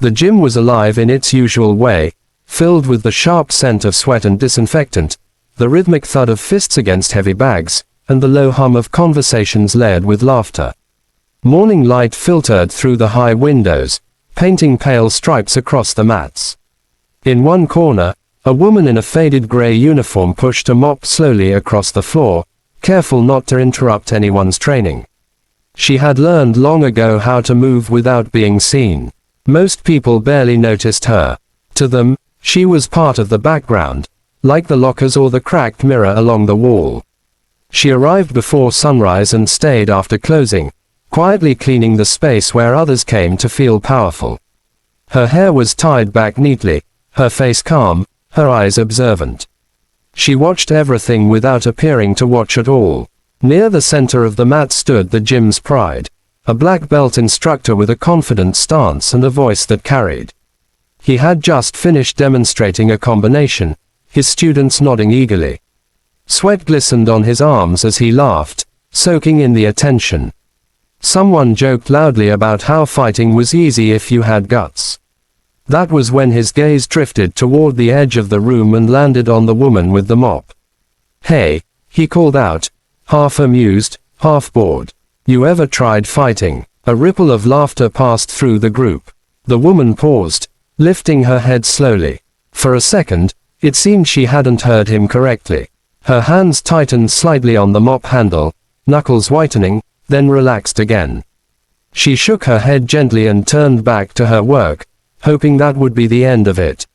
The gym was alive in its usual way, filled with the sharp scent of sweat and disinfectant, the rhythmic thud of fists against heavy bags, and the low hum of conversations layered with laughter. Morning light filtered through the high windows, painting pale stripes across the mats. In one corner, a woman in a faded gray uniform pushed a mop slowly across the floor, careful not to interrupt anyone's training. She had learned long ago how to move without being seen. Most people barely noticed her. To them, she was part of the background, like the lockers or the cracked mirror along the wall. She arrived before sunrise and stayed after closing, quietly cleaning the space where others came to feel powerful. Her hair was tied back neatly, her face calm, her eyes observant. She watched everything without appearing to watch at all. Near the center of the mat stood the gym's pride, a black belt instructor with a confident stance and a voice that carried. He had just finished demonstrating a combination, his students nodding eagerly. Sweat glistened on his arms as he laughed, soaking in the attention. Someone joked loudly about how fighting was easy if you had guts. That was when his gaze drifted toward the edge of the room and landed on the woman with the mop. "Hey," he called out, half amused, half bored. "You ever tried fighting?" A ripple of laughter passed through the group. The woman paused, lifting her head slowly. For a second, it seemed she hadn't heard him correctly. Her hands tightened slightly on the mop handle, knuckles whitening, then relaxed again. She shook her head gently and turned back to her work, hoping that would be the end of it.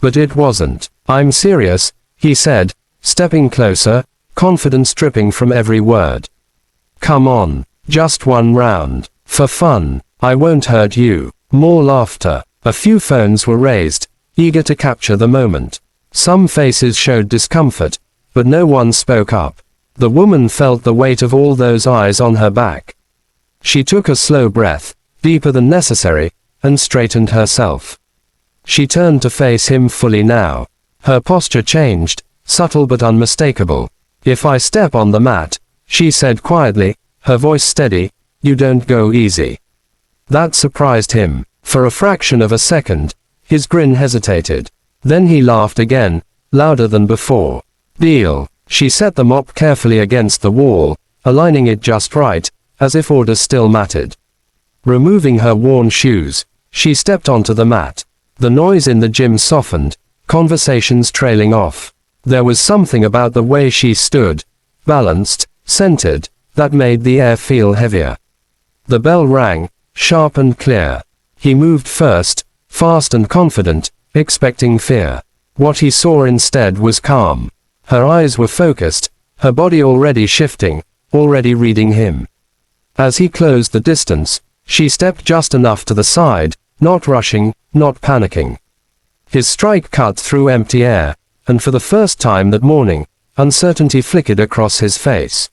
But it wasn't. "I'm serious," he said, stepping closer, confidence dripping from every word. "Come on, just one round. For fun. I won't hurt you." More laughter. A few phones were raised, eager to capture the moment. Some faces showed discomfort, but no one spoke up. The woman felt the weight of all those eyes on her back. She took a slow breath, deeper than necessary, and straightened herself. She turned to face him fully now. Her posture changed, subtle but unmistakable. "If I step on the mat," she said quietly, her voice steady, "you don't go easy." That surprised him. For a fraction of a second, his grin hesitated. Then he laughed again, louder than before. "Deal." She set the mop carefully against the wall, aligning it just right, as if order still mattered. Removing her worn shoes, she stepped onto the mat. The noise in the gym softened, conversations trailing off. There was something about the way she stood, balanced, centered, that made the air feel heavier. The bell rang, sharp and clear. He moved first, fast and confident, expecting fear. What he saw instead was calm. Her eyes were focused, her body already shifting, already reading him. As he closed the distance, she stepped just enough to the side, not rushing, not panicking. His strike cut through empty air, and for the first time that morning, uncertainty flickered across his face.